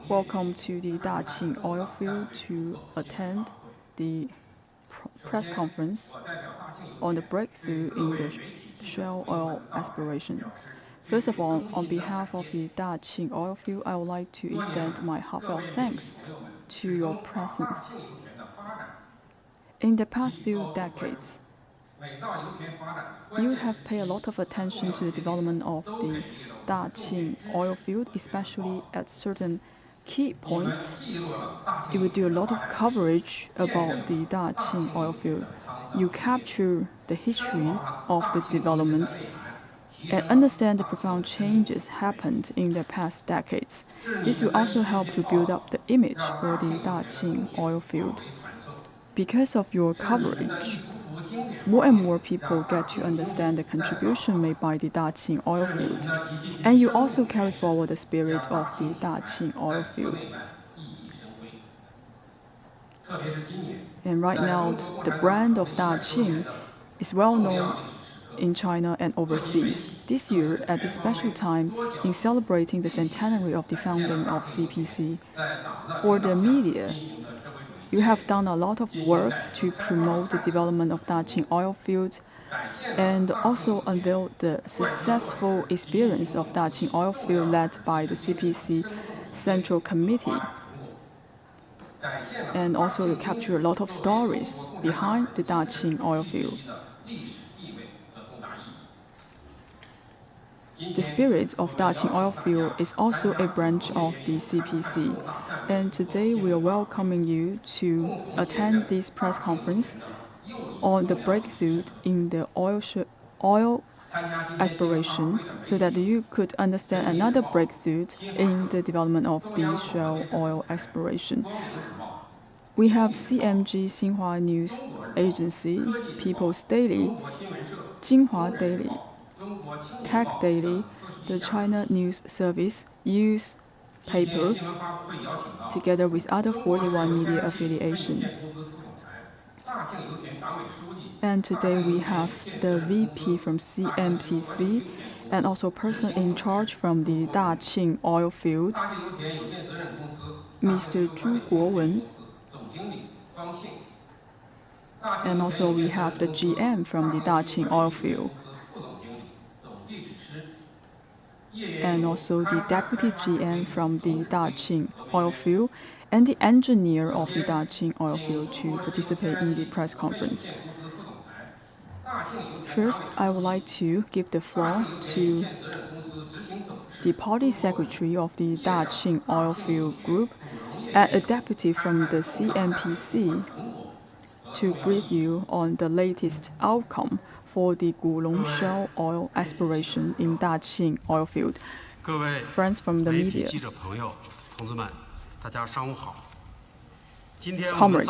Welcome to the Daqing Oilfield to attend the press conference on the breakthrough in the shale oil exploration. First of all, on behalf of the Daqing Oilfield, I would like to extend my heartfelt thanks to your presence. In the past few decades, you have paid a lot of attention to the development of the Daqing Oilfield, especially at certain key points. You will do a lot of coverage about the Daqing Oilfield. You capture the history of the development and understand the profound changes happened in the past decades. This will also help to build up the image for the Daqing Oilfield. Because of your coverage, more and more people get to understand the contribution made by the Daqing Oilfield, and you also carry forward the spirit of the Daqing Oilfield. And right now, the brand of Daqing is well known in China and overseas. This year, at this special time, in celebrating the centenary of the founding of CPC, for the media, you have done a lot of work to promote the development of Daqing Oilfield and also unveil the successful experience of Daqing Oilfield led by the CPC Central Committee. And also you capture a lot of stories behind the Daqing Oilfield. The spirit of Daqing Oilfield is also a branch of the CPC, and today we are welcoming you to attend this press conference on the breakthrough in the oil exploration, so that you could understand another breakthrough in the development of the shale oil exploration. We have CMG Xinhua News Agency, People's Daily, Jinhua Daily, Tech Daily, the China News Service, News Paper, together with other 41 media affiliations. And today we have the VP from CMPC and also person in charge from the Daqing Oilfield, Mr. Zhu Guowen. And also we have the GM from the Daqing Oilfield, and also the Deputy GM from the Daqing Oilfield, and the engineer of the Daqing Oilfield to participate in the press conference. First, I would like to give the floor to the party secretary of the Daqing Oilfield Group and a deputy from the CMPC to brief you on the latest outcome for the Gulong shale oil exploration in Daqing Oilfield. Friends from the media, comrades,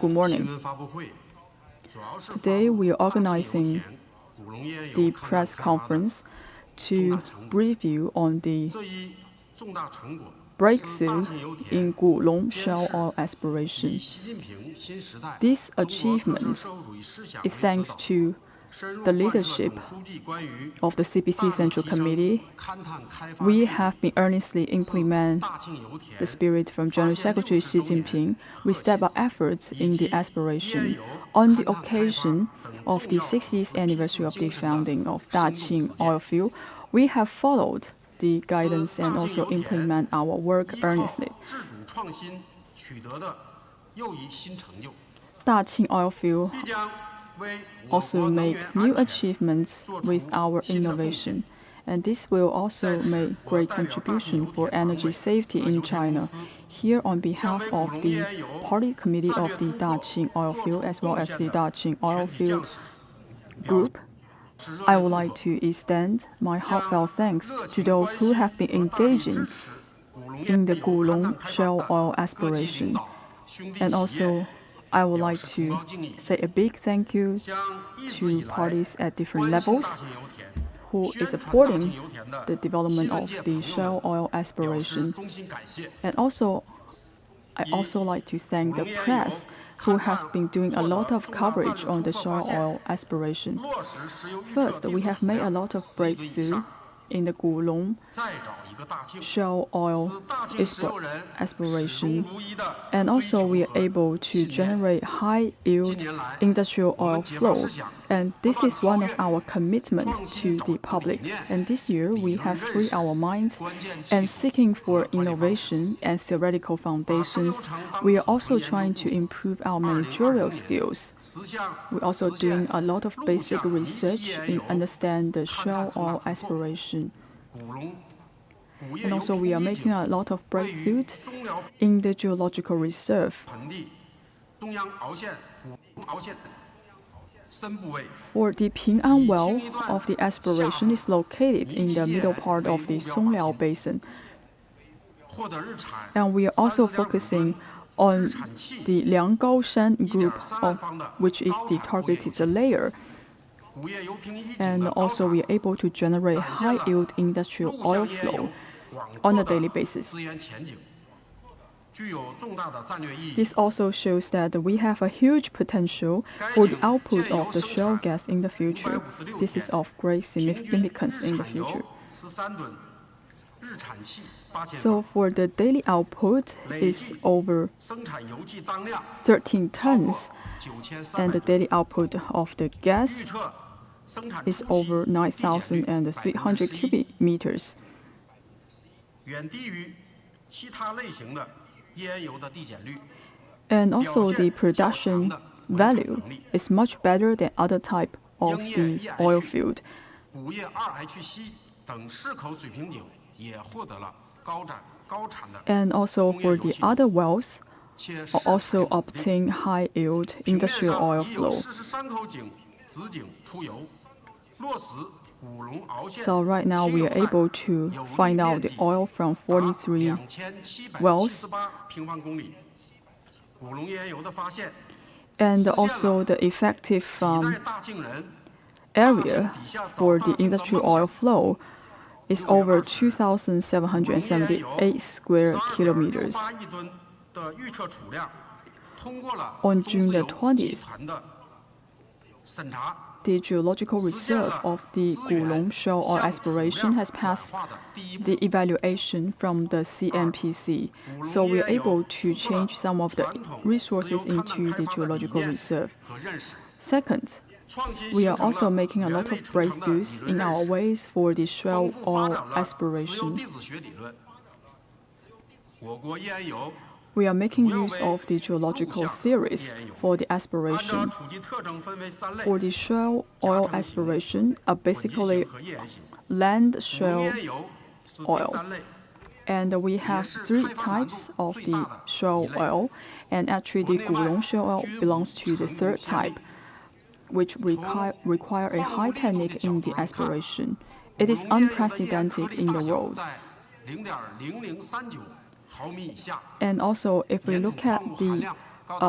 good morning. Today we are organizing the press conference to brief you on the breakthrough in Gulong shale oil exploration. This achievement is thanks to the leadership of the CPC Central Committee. We have been earnestly implementing the spirit from General Secretary Xi Jinping. We step up efforts in the exploration. On the occasion of the 60th anniversary of the founding of Daqing Oilfield, we have followed the guidance and also implement our work earnestly. Daqing Oilfield also make new achievements with our innovation, and this will also make great contribution for energy safety in China. Here, on behalf of the Party Committee of the Daqing Oilfield as well as the Daqing Oilfield Group, I would like to extend my heartfelt thanks to those who have been engaging in the Gulong shale oil exploration. And also, I would like to say a big thank you to parties at different levels who is supporting the development of the shale oil exploration. And also, I also like to thank the press who have been doing a lot of coverage on the shale oil exploration. First, we have made a lot of breakthrough in the Gulong shale oil exploration. And also we are able to generate high-yield industrial oil flow. And this is one of our commitments to the public. And this year we have freed our minds and seeking for innovation and theoretical foundations. We are also trying to improve our managerial skills. We're also doing a lot of basic research in understand the shale oil exploration. And also we are making a lot of breakthroughs in the geological reserve. For the Pingchang well of the exploration is located in the middle part of the Songliao Basin. And we are also focusing on the Lianggaoshan group, which is the targeted layer. And also we are able to generate high-yield industrial oil flow on a daily basis. This also shows that we have a huge potential for the output of the shale gas in the future. This is of great significance in the future. So for the daily output is over 13 tons, and the daily output of the gas is over 9,300 cubic meters. And also the production value is much better than other type of the oil field. And also for the other wells, also obtain high-yield industrial oil flow. So right now we are able to find out the oil from 43 wells. And also the effective area for the industrial oil flow is over 2,778 square kilometers. On June the 20th, the geological reserve of the Gulong shale oil exploration has passed the evaluation from the CNPC. So we are able to change some of the resources into the geological reserve. Second, we are also making a lot of breakthroughs in our ways for the shale oil exploration. We are making use of the geological theories for the exploration. For the shale oil exploration are basically land shale oil. And we have three types of the shale oil, and actually the Gulong shale oil belongs to the third type, which require a high technique in the exploration. It is unprecedented in the world. And also, if we look at the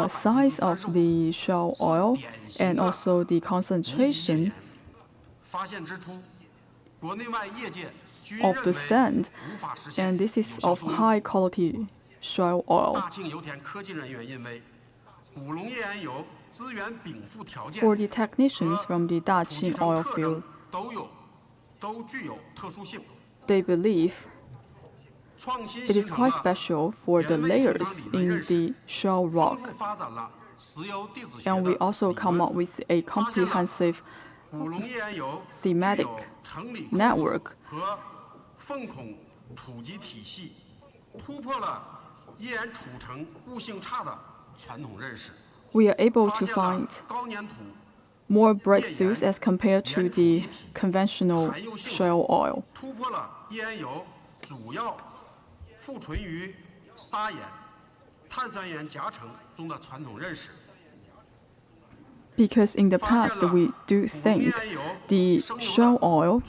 size of the shale oil and also the concentration of the sand, and this is of high quality shale oil. For the technicians from the Daqing Oilfield, they believe it is quite special for the layers in the shale rock. And we also come up with a comprehensive thematic network. We are able to find more breakthroughs as compared to the conventional shale oil. Because in the past, we do think the shale oil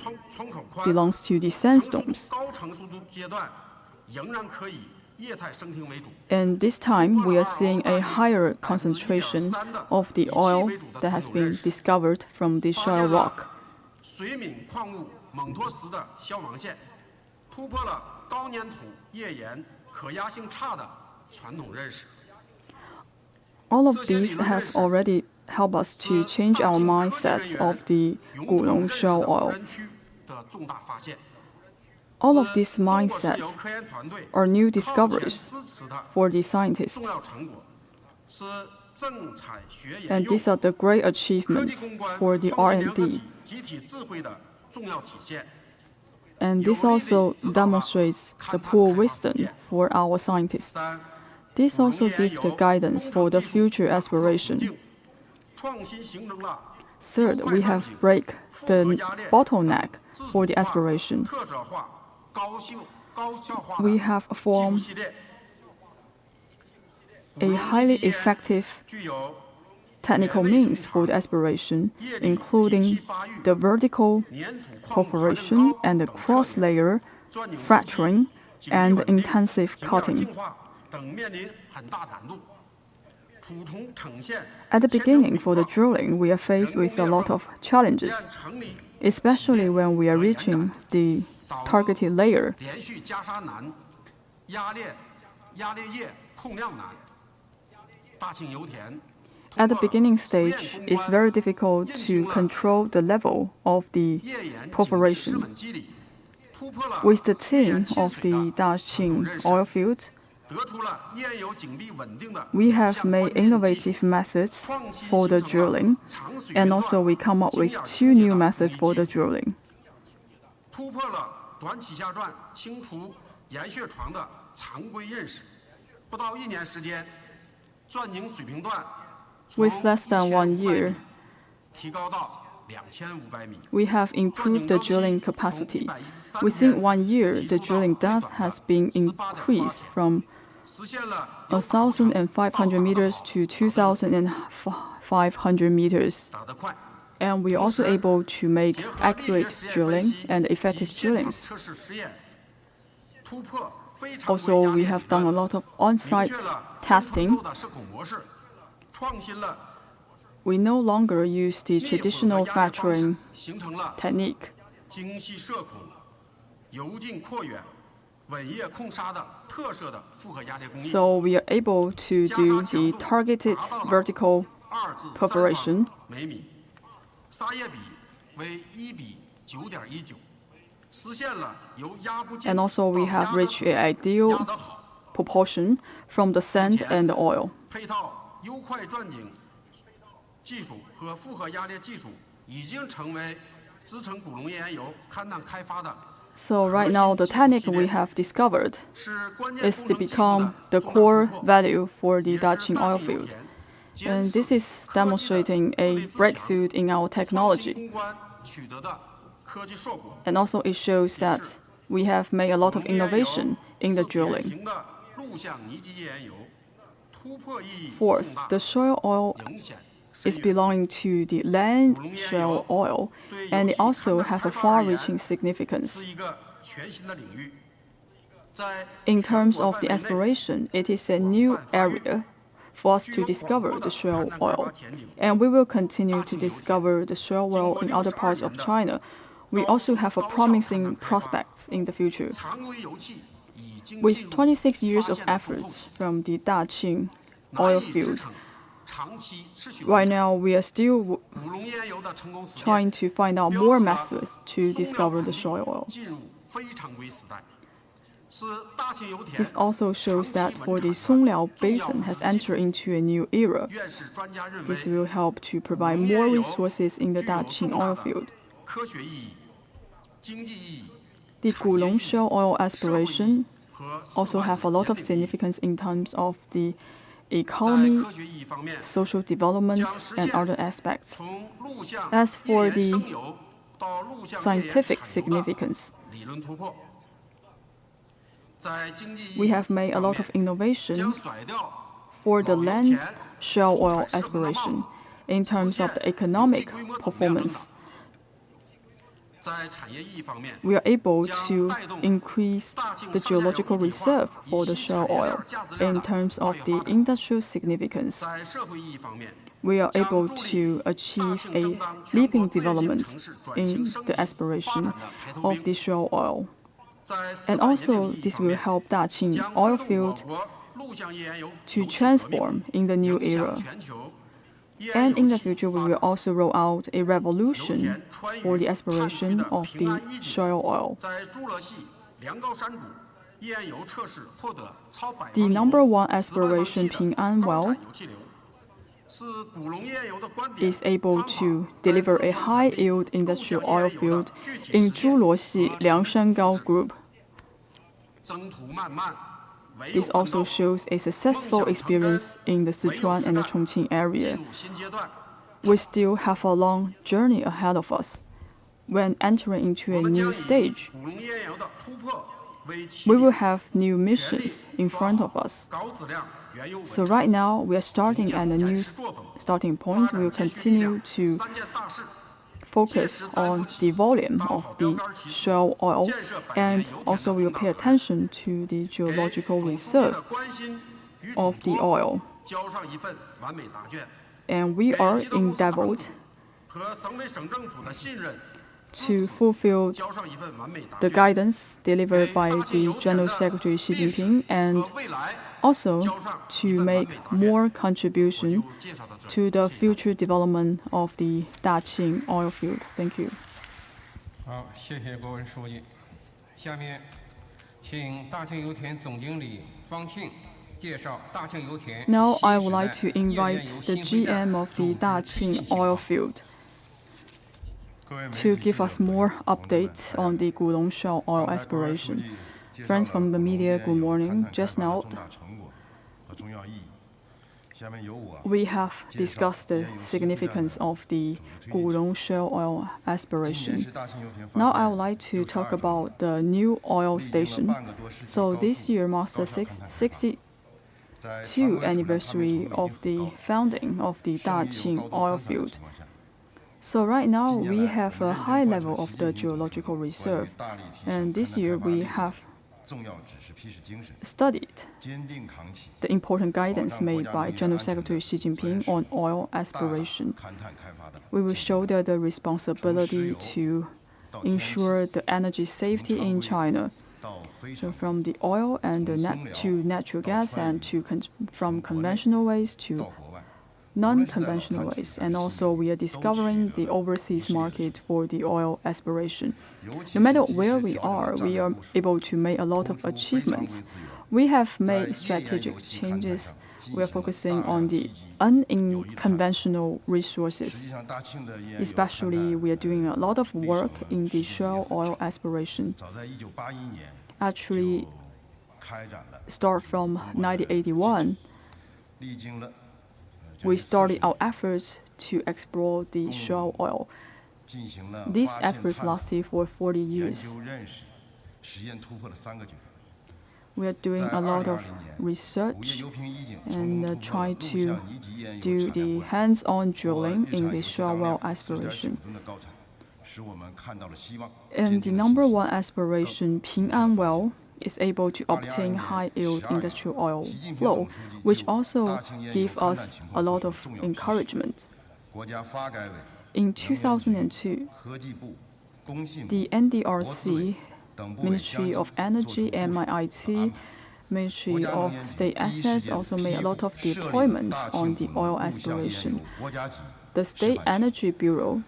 belongs to the sandstones. And this time, we are seeing a higher concentration of the oil that has been discovered from the shale rock. All of these have already helped us to change our mindset of the Gulong shale oil. All of these mindsets are new discoveries for the scientists. And these are the great achievements for the R&D. And this also demonstrates the poor wisdom for our scientists. This also gives the guidance for the future aspiration. Third, we have break the bottleneck for the aspiration. We have formed a highly effective technical means for the aspiration, including the vertical perforation and the cross-layer fracturing and intensive cutting. At the beginning, for the drilling, we are faced with a lot of challenges, especially when we are reaching the targeted layer. At the beginning stage, it's very difficult to control the level of the perforation. With the team of the Daqing Oilfield, we have made innovative methods for the drilling, and also we come up with 2 new methods for the drilling. With less than 1 year, we have improved the drilling capacity. Within 1 year, the drilling depth has been increased from 1,500 meters to 2,500 meters. And we are also able to make accurate drilling and effective drillings. Also, we have done a lot of on-site testing. We no longer use the traditional fracturing technique. So we are able to do the targeted vertical perforation. And also we have reached an ideal proportion from the sand and the oil. So right now, the technique we have discovered is to become the core value for the Daqing Oilfield. And this is demonstrating a breakthrough in our technology. And also it shows that we have made a lot of innovation in the drilling. Fourth, the shale oil is belonging to the land shale oil, and it also has a far-reaching significance. In terms of the exploration, it is a new area for us to discover the shale oil, and we will continue to discover the shale oil in other parts of China. We also have a promising prospect in the future. With 26 years of efforts from the Daqing Oilfield, right now we are still trying to find out more methods to discover the shale oil. This also shows that for the Songliao Basin has entered into a new era. This will help to provide more resources in the Daqing Oilfield. The Gulong shale oil exploration also have a lot of significance in terms of the economy, social development, and other aspects. As for the scientific significance, we have made a lot of innovation for the land shale oil exploration in terms of the economic performance. We are able to increase the geological reserve for the shale oil in terms of the industrial significance. We are able to achieve a leaping development in the exploration of the shale oil. And also, this will help Daqing Oilfield to transform in the new era. And in the future, we will also roll out a revolution for the exploration of the shale oil. The number one aspiration, Pingchang well, is able to deliver a high-yield industrial oil field in Zhuloxi Liangshan group. This also shows a successful experience in the Sichuan and the Chongqing area. We still have a long journey ahead of us. When entering into a new stage, we will have new missions in front of us. So right now, we are starting at a new starting point. We will continue to focus on the volume of the shale oil, and also we will pay attention to the geological reserve of the oil. And we are endeavored to fulfill the guidance delivered by the General Secretary Xi Jinping, and also to make more contribution to the future development of the Daqing Oilfield. Thank you. 好，谢谢国文书记。下面，请大庆油田总经理方庆介绍大庆油田。Now I would like to invite the GM of the Daqing Oilfield to give us more updates on the Gulong Shale oil exploration. Friends from the media, good morning. Just now, we have discussed the significance of the Gulong Shale oil exploration. Now I would like to talk about the new oil station. So this year marks the 62nd anniversary of the founding of the Daqing Oilfield. So right now we have a high level of the geological reserve, and this year we have studied the important guidance made by General Secretary Xi Jinping on oil exploration. We will shoulder the responsibility to ensure the energy safety in China. So from the oil and to natural gas, and from conventional ways to non-conventional ways, and also we are discovering the overseas market for the oil exploration. No matter where we are able to make a lot of achievements. We have made strategic changes. We are focusing on the unconventional resources. Especially, we are doing a lot of work in the shale oil exploration. Actually, start from 1981. We started our efforts to explore the shale oil. These efforts lasted for 40 years. We are doing a lot of research and try to do the hands-on drilling in the shale oil exploration. And the number one exploration, Pingchang well, is able to obtain high-yield industrial oil flow, which also gives us a lot of encouragement. In 2002, the NDRC, Ministry of Energy, and MIT, Ministry of State Assets, also made a lot of deployment on the oil exploration. The State Energy Bureau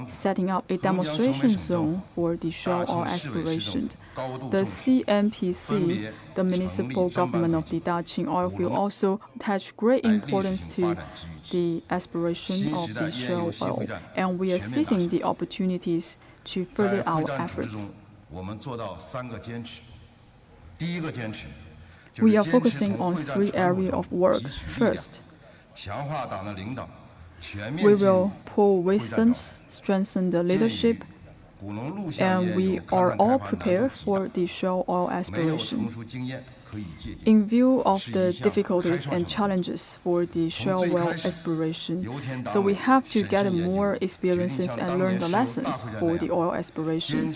setting up a demonstration zone for the shale oil exploration. The CNPC, the municipal government of the Daqing Oilfield, also attach great importance to the exploration of the shale oil, and we are seizing the opportunities to further our efforts. We are focusing on 3 areas of work. First, we will pull wisdom, strengthen the leadership, and we are all prepared for the shale oil exploration. In view of the difficulties and challenges for the shale oil exploration, so we have to get more experiences and learn the lessons for the oil exploration.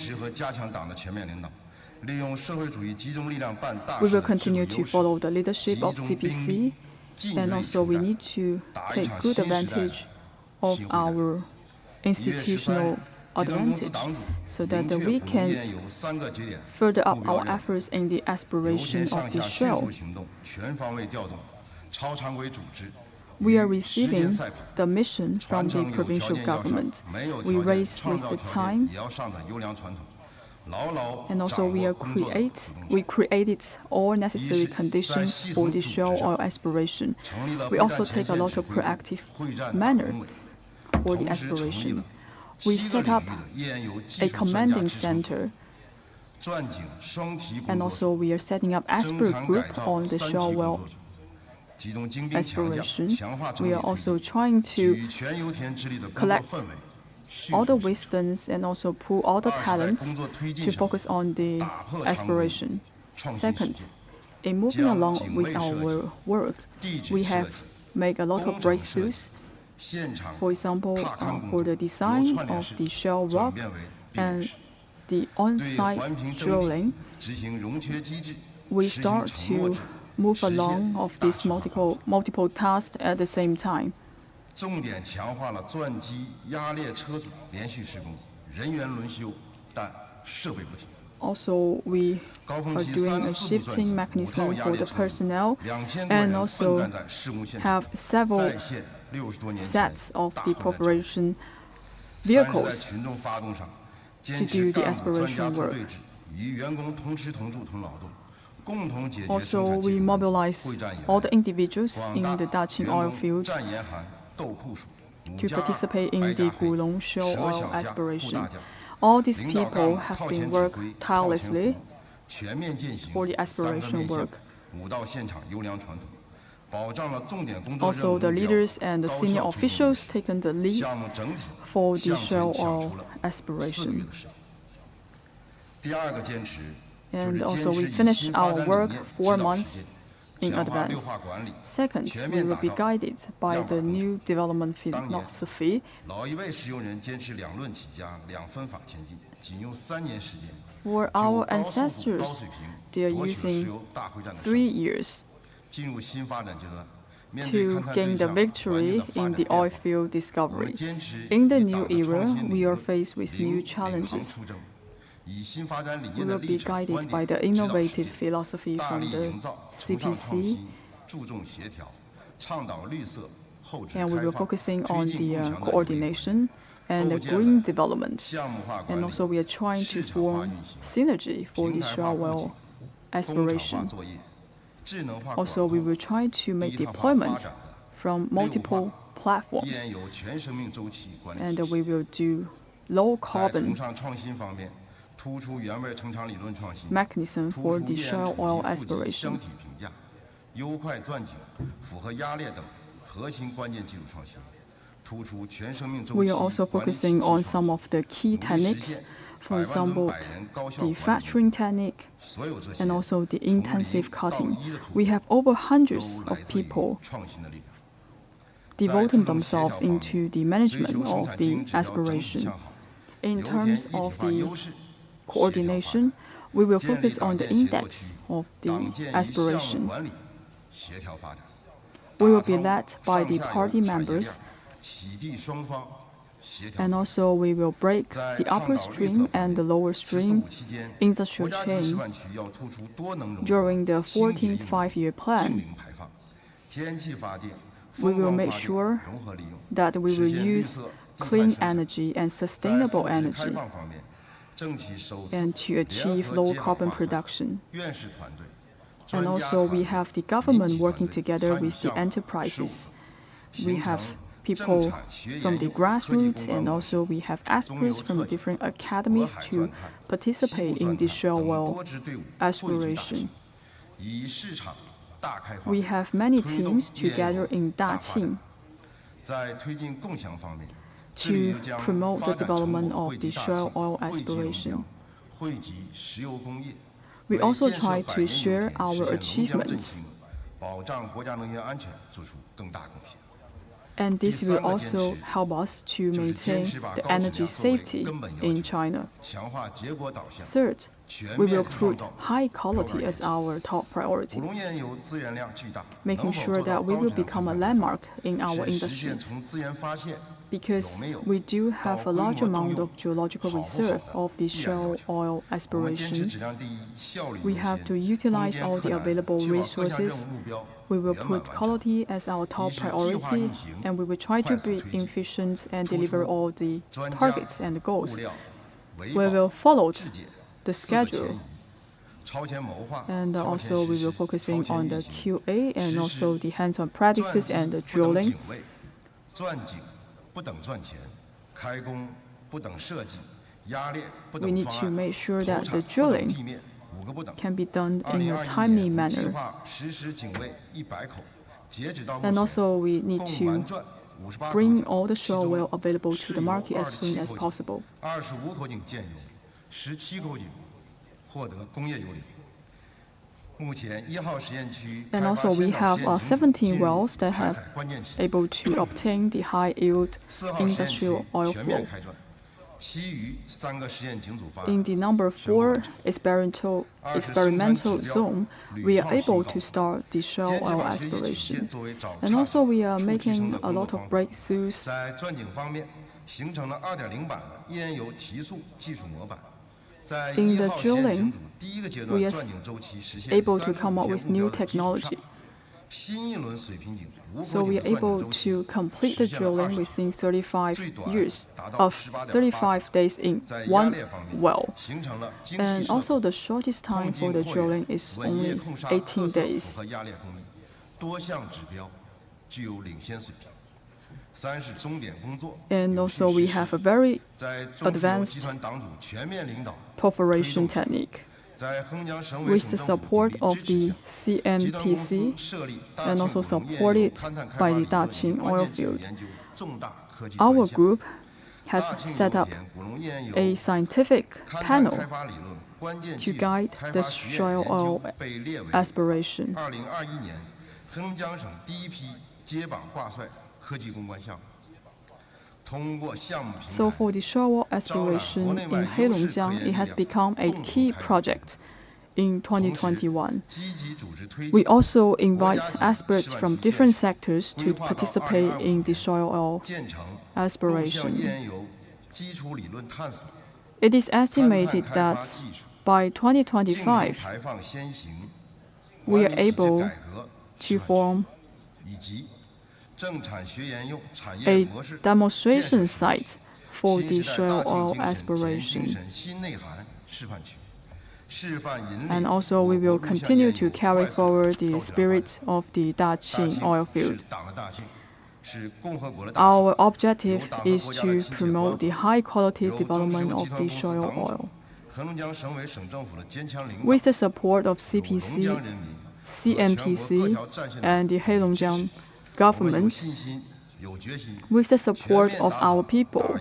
We will continue to follow the leadership of CPC, and also we need to take good advantage of our institutional advantage so that we can further up our efforts in the exploration of the shale. We are receiving the mission from the provincial government. We race with the time. And also we created all necessary conditions for the shale oil exploration. We also take a lot of proactive manner for the exploration. We set up a commanding center, and also we are setting up expert group on the shale oil exploration. We are also trying to collect all the wisdoms and also pool all the talents to focus on the exploration. Second, in moving along with our work, we have made a lot of breakthroughs. For example, for the design of the shale rock and the on-site drilling, we start to move along of these multiple tasks at the same time. 重点强化了钻机压裂车组连续施工，人员轮休，但设备不停。 Also, we are doing a shifting mechanism for the personnel, and also have several sets of the preparation vehicles to do the exploration work. Also, we mobilize all the individuals in the Daqing Oilfield to participate in the Gulong shale oil exploration. All these people have been working tirelessly for the exploration work. Also, the leaders and the senior officials taken the lead for the shale oil exploration. And also, we finished our work 4 months in advance. Second, we will be guided by the new development philosophy. For our ancestors, they are using 3 years to gain the victory in the oil field discovery. In the new era, we are faced with new challenges. We will be guided by the innovative philosophy from the CPC, and we will be focusing on the coordination and the green development. And also we are trying to form synergy for the shale oil exploration. Also, we will try to make deployment from multiple platforms, and we will do low carbon mechanism for the shale oil exploration. We are also focusing on some of the key techniques, for example, the fracturing technique and also the intensive cutting. We have over hundreds of people devoting themselves into the management of the exploration. In terms of the coordination, we will focus on the index of the exploration. We will be led by the party members, and also we will break the upper stream and the lower stream industrial chain during the 14th five-year plan. We will make sure that we will use clean energy and sustainable energy and to achieve low carbon production. And also we have the government working together with the enterprises. We have people from the grassroots, and also we have experts from different academies to participate in the shale oil exploration. We have many teams together in Daqing to promote the development of the shale oil exploration. We also try to share our achievements, and this will also help us to maintain the energy safety in China. Third, we will put high quality as our top priority, making sure that we will become a landmark in our industry. Because we do have a large amount of geological reserve of the shale oil exploration, we have to utilize all the available resources. We will put quality as our top priority, and we will try to be efficient and deliver all the targets and goals. We will follow the schedule. And also we will focusing on the QA and also the hands-on practices and the drilling. We need to make sure that the drilling can be done in a timely manner. And also we need to bring all the shale oil available to the market as soon as possible. And also we have 17 wells that have able to obtain the high yield industrial oil flow. In the number 4 experimental zone, we are able to start the shale oil exploration. And also we are making a lot of breakthroughs. In the drilling, we are able to come up with new technology. So we are able to complete the drilling within 35 days in one well. And also the shortest time for the drilling is only 18 days. And also we have a very advanced perforation technique. With the support of the CNPC and also supported by the Daqing Oilfield, our group has set up a scientific panel to guide the shale oil exploration. So for the shale oil exploration in Heilongjiang, it has become a key project in 2021. We also invite experts from different sectors to participate in the shale oil exploration. It is estimated that by 2025, we are able to form a demonstration site for the shale oil exploration. And also we will continue to carry forward the spirit of the Daqing Oilfield. Our objective is to promote the high-quality development of the shale oil. With the support of CPC, CNPC, and the Heilongjiang government, with the support of our people,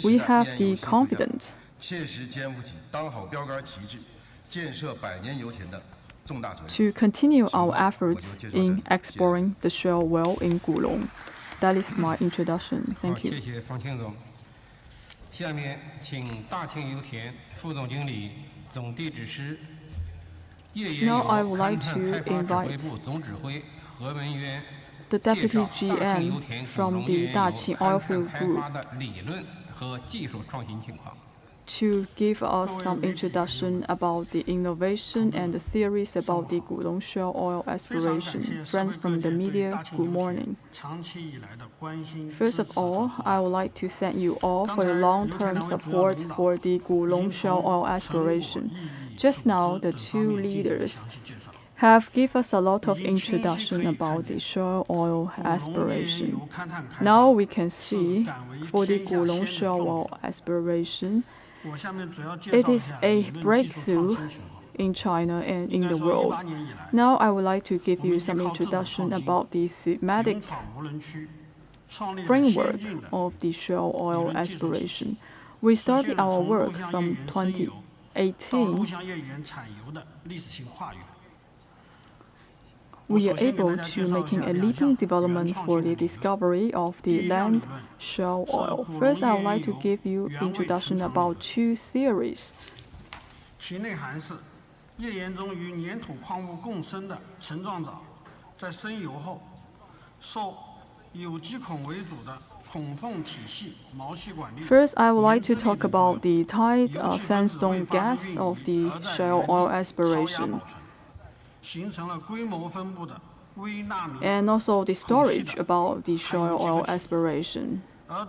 we have the confidence to continue our efforts in exploring the shale well in Gulong. That is my introduction. Thank you. 谢谢方庆总。下面请大庆油田副总经理、总地质师、页岩油 Now I would 勘 like 探 to 开发指挥 invite 部总指挥何文渊 the 介 Deputy 绍大庆油 GM 田古 from 龙 the 页岩油 Daqing 勘探 Oilfield 开 Group 发的理论和技术创新情况。 to give us some introduction about the innovation and the theories about the Gulong shale oil exploration. Friends from the media, good morning. First of all, I would like to thank you all for your long-term support for the Gulong shale oil exploration. Just now, the two leaders have given us a lot of introduction about the shale oil exploration. Now we can see for the Gulong shale oil exploration, it is a breakthrough in China and in the world. Now I would like to give you some introduction about the thematic framework of the shale oil exploration. We started our work from 2018. We are able to making a leaping development for the discovery of the land shale oil. First, I would like to give you introduction about two theories. 其内涵是页岩中与粘土矿物共生的层状藻，在生油后，受有机孔为主的孔缝体系毛细管粒。 First, I would like to talk about the tight sandstone gas of the shale oil exploration, 形成了规模分布的微纳米。 and also the storage about the shale oil exploration. 而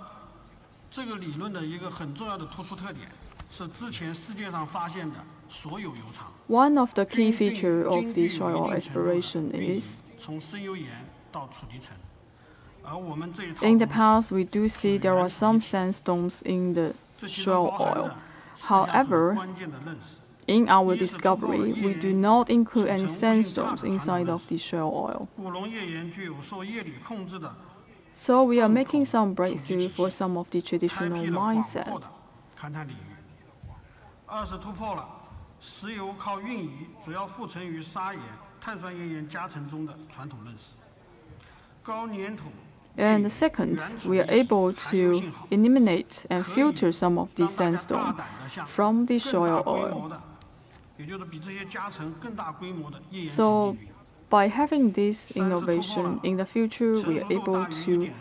这个理论的一个很重要的突出特点是之前世界上发现的所有油厂。 One of the key 均 features of 均 the 具有 shale 一定程度的 exploration 运营 is 从深油岩到储集层，而我们这一套 in the 东西 past we do see there are some sandstones in the 这其中 shale 包含 oil. 着四项很 However, 关键的认识。 in our 一是突破了 discovery, 页 we do 岩 not include 组 any 成无性差 sandstones 的传统 inside 认 of 识 the shale oil. 古龙页岩具有受叶理控制的 So we are 放 making 口 some 储集 breakthrough 体 for 系， some of the 开 traditional 辟了广 mindset. 阔的勘探领域。二是突破了石油靠运移主要附沉于砂岩、碳酸盐岩夹层中的传统认识。高粘土 And second, we are able to eliminate and filter some of the 让大家大 sandstone 胆地向 from the 更大 shale 规 oil. 模的，也就是比这些夹层更大规模的页岩沉 So 积云。 by having this innovation, in the future 成 we 熟 are 度 able 大于 to 1.3，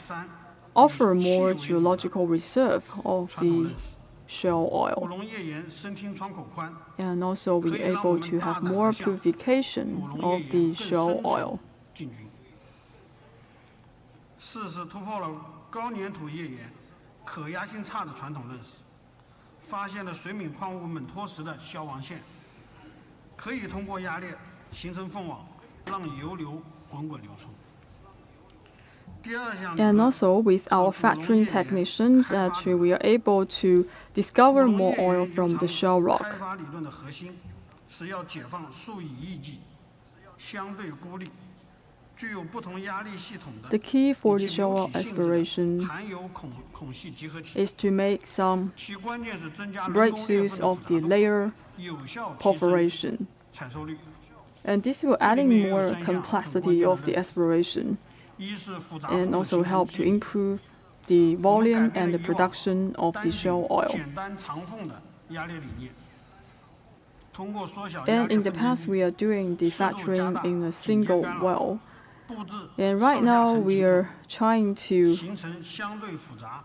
offer 以汽油 more 为主的 geological reserve of 传统 the 认识。 shale 古 oil. 龙页岩深听窗口宽， And also we are able to have more purification 古龙 of 页 the 岩更 shale 深 oil. 层进军。四是突破了高粘土页岩可压性差的传统认识，发现了水闵矿物锰脱石的消亡线，可以通过压裂形成缝网，让油流滚滚流冲。第二项理 And 论 also with our factoring technicians, actually we are able to discover 古龙 more 页岩 oil 油 from the 厂 shale 开 rock. 发理论的核心是要解放数以亿计、相对孤立、具有不同压力系统的 The key for 以 the 及流 shale 体性质的 exploration 含有孔隙集合体， is to make some 其关键是增加人工裂 breakthroughs 缝的 of 复 the 杂度， layer 有效提升 perforation. 采收率。 And this will adding more complexity of the exploration 一是复杂 and 缝 also 形成 help 机 to 理 improve the 我们 volume 改变 and 了 the 以往 production of 单 the 顶 shale oil. 简单长缝的压裂理念，通过缩小压 And 裂 in the 分 past, 间 we 率， are doing the 适度加 factoring 大 in a 警戒 single 干扰， well. 布置 And 上 right 下 now, 层 we 情 are 况， trying to 形成相对复杂、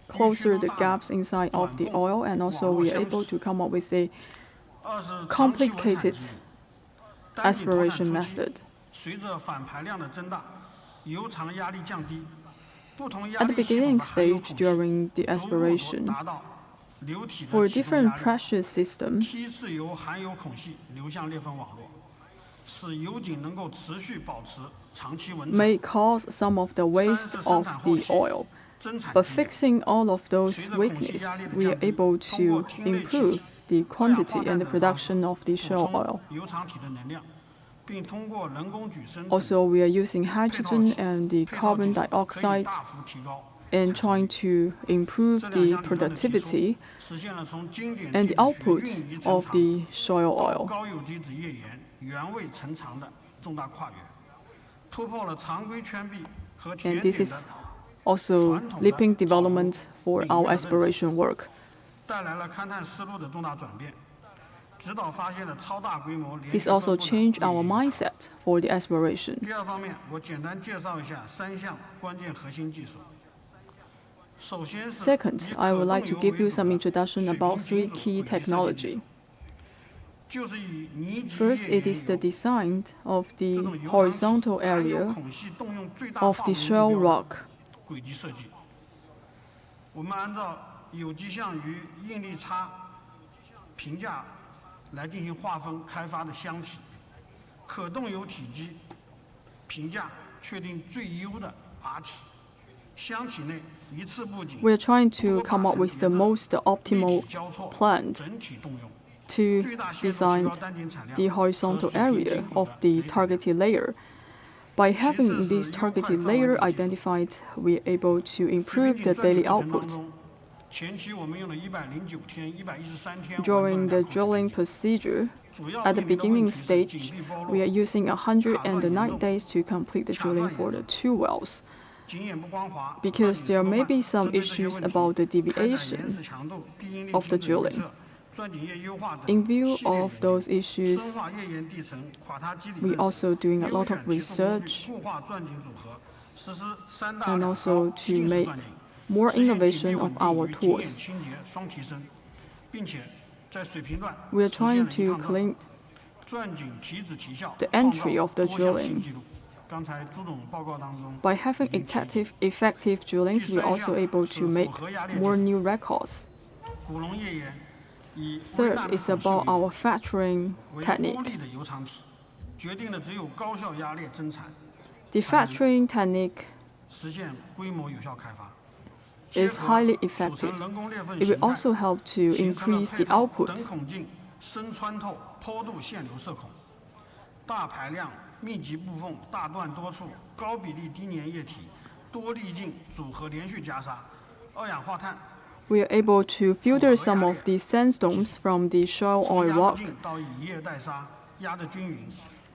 closer 必须 the 都大的 gaps inside of the 短缝 oil, and 网 also 络 we are 相 able 持 to come up with a 二是长期稳产 complicated 之路。单顶投产 exploration 初期 method. 随着反排量的增大，油藏压力降低，不同压 At the 力系统 beginning 的含油 stage 孔隙 during the 足够 exploration, 达到流体 for 的启动 different 压力， pressure systems, 梯次油含油孔隙流向裂缝网络，使油井能够持续保持长期稳产。 may cause some of the waste of the oil. 增产 But 机理 fixing all of those weaknesses, we are able to improve the quantity and the production of the 补 shale 充 oil. 油藏体的能量，并通过人工举升等 Also, we are using 配套 hydrogen 技 and the 配套技 carbon 术可以 dioxide 大幅提高 and 采收率 trying to improve 这两 the 项理论的提出 productivity 实现了从经典 and 地 the 质学 output 运移成 of 长 the shale 到 oil. 高有机质页岩原位成长的重大跨越，突破了常规圈壁和 And 全 this 点 is 的， also leaping development for our exploration work. 带来了勘探思路的重大转变，指导发现了超大规模连续 This also 分布的 changed 页 our 岩 mindset for the exploration. 第二方面，我简单介绍一下3项关键核心技术。首先是 Second, 以 I would 可 like 动 to 油 give 为 you 主 some 的 introduction 水 about 平 three 金属 key 轨迹设计技 technology. 术，就是以泥基 First, 页 it 岩 is the 油 design of 这 the 种油 horizontal 藏体含有 area 孔隙动用最大 of 范 the 围 shale 目标 rock. 轨迹设计。我们按照有机项与应力差评价来进行划分开发的箱体，可动油体积评价确定最优的 R 体，箱体内一次布景 We are trying to come up with the most 立 optimal 体交错 plan 整体动用， to 最大限度提 design 高单井产量 the 和 horizontal 水平 area 金属 of 的 the 累产量。 targeted layer. By having 其次 this 是优快 targeted 钻完 layer 整技术 identified, we are able to 水平 improve 井 the 钻井 daily 过程当 output. 中，前期我们用了109天、113天 During 完 the 钻2口 drilling 水平井 procedure, 主要 at the 面临的 beginning 问题是 stage, 井壁剥 we are 落、 using 109 days to complete the drilling for the 2 wells. 井眼不光滑、 Because 钻井 there 速度 may 慢 be some 针对这些 issues 问题 about the 开展 deviation 岩石强度、地应力 of the 精准预 drilling. 测、钻井液优化等 In view 系列 of 研究 those issues, 深化页岩地层垮塌机理 we 认识 also doing a 优 lot of 选技术工具 research 固化钻井组合，实施3大 and 两 also 高激 to 进式 make 钻井， more 实现井壁 innovation 稳 of 定 our 与井眼 tools. 清洁双提升，并且在水平段 We are 实现 trying 了一 to 趟道 clean 钻井体脂提效， the 创 entry 造 of the 多项 drilling. 新纪录。刚才朱总报告当中 By having 已经提及 effective drillings, we are also able to make more new records. 古龙页岩 Third is about our factoring 为 technique. 玻璃的油厂体，决定了只有高效压裂增产， The factoring technique 实现规模有效开发。 is highly effective. It will also help to increase the 等 output. 孔径深穿透坡度线流射孔，大排量密集布缝大段多处高比例低粘液体多粒径组合连续加沙，二氧化碳 We are able to filter some of the sandstones from the shale 从 oil 压不 rock. 进到以液带沙压得均匀。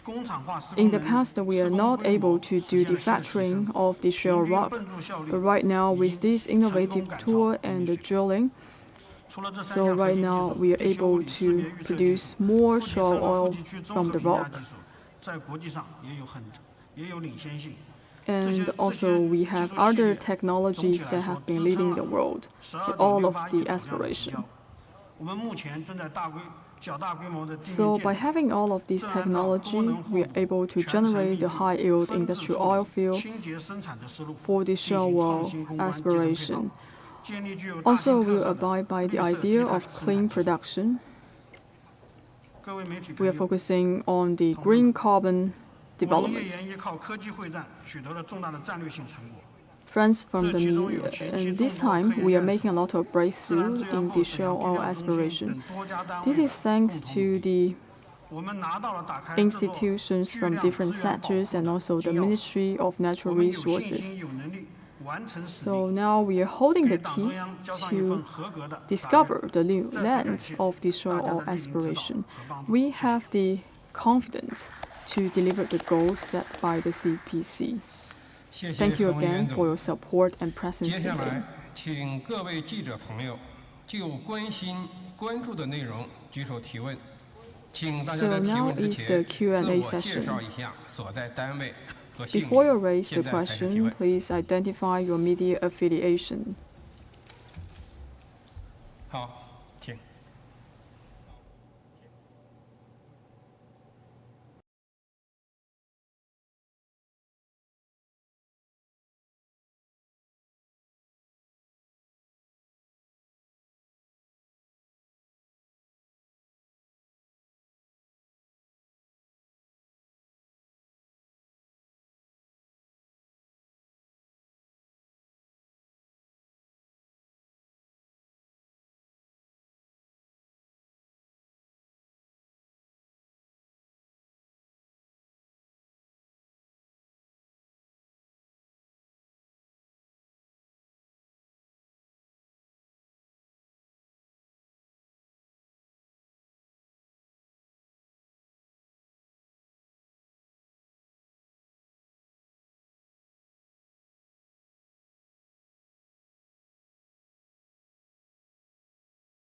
工厂化施 In 工 the 能力 past, we are 施工 not 规模 able to 实 do 现 the 了质的提 factoring 升 of the 平 shale 均 rock. 泵注效率 But right now, 已 with 经 this 成功 innovative 赶超 tool 北美 and the 水 drilling, 除了这三 so 项核 right 心技 now 术 we are 地球物 able 理识别 to 预测技 produce 术 more 富集 shale 成和 oil 富集区综 from 合 the 评价 rock. 技术在国际上也有领先性。 And also, we have other technologies that have been leading the world for all of the exploration. 我们目前正在较大规模的地 So 面 by 建设， having all of this 正按照多 technology, 能 we 互 are able 补、 to 全程 generate 密 the 闭、 high yield 分子 industrial 处 oil 理、 field 清洁生产的思路， for the 进行 shale 创 oil 新公关技术配套， exploration. 建立具有大 Also, 型 we 特色 abide 的 by the 绿色 idea 低碳 of 生 clean 产技术。 production. 各位媒体 We 朋 are 友， focusing on the green carbon 古龙页 development. 岩依靠科技会战取得了重大的战略性成果。 Friends from the media, and this time we are making a lot of breakthrough in the shale oil exploration. This is thanks to the 我们拿到了打开制作 institutions 巨 from 量 different 资源保护 sectors and 的 also the 金钥匙。 Ministry of 我 Natural 们有信 Resources. 心、有能力完成使 So 命， now we are holding 给 the 党 key 中央交上一份 to 合格的答辩。 discover the new 再次感 land 谢 of the 大 shale 家 oil 的莅临指导 exploration. 和帮助。 We 谢谢 have the confidence to deliver the goals set by the CPC. 谢谢 Thank you 冯委员 again for 总。 your support and presence 接下 today. 来，请各位记者朋友就关心、关注的内容举手提问。请大家在 So 提 now 问之 is the 前， Q&A 自我介 session. 绍一下所在单位和姓 Before you 名。 raise 现 the 在开始提 question, 问。 please identify your media affiliation. 好，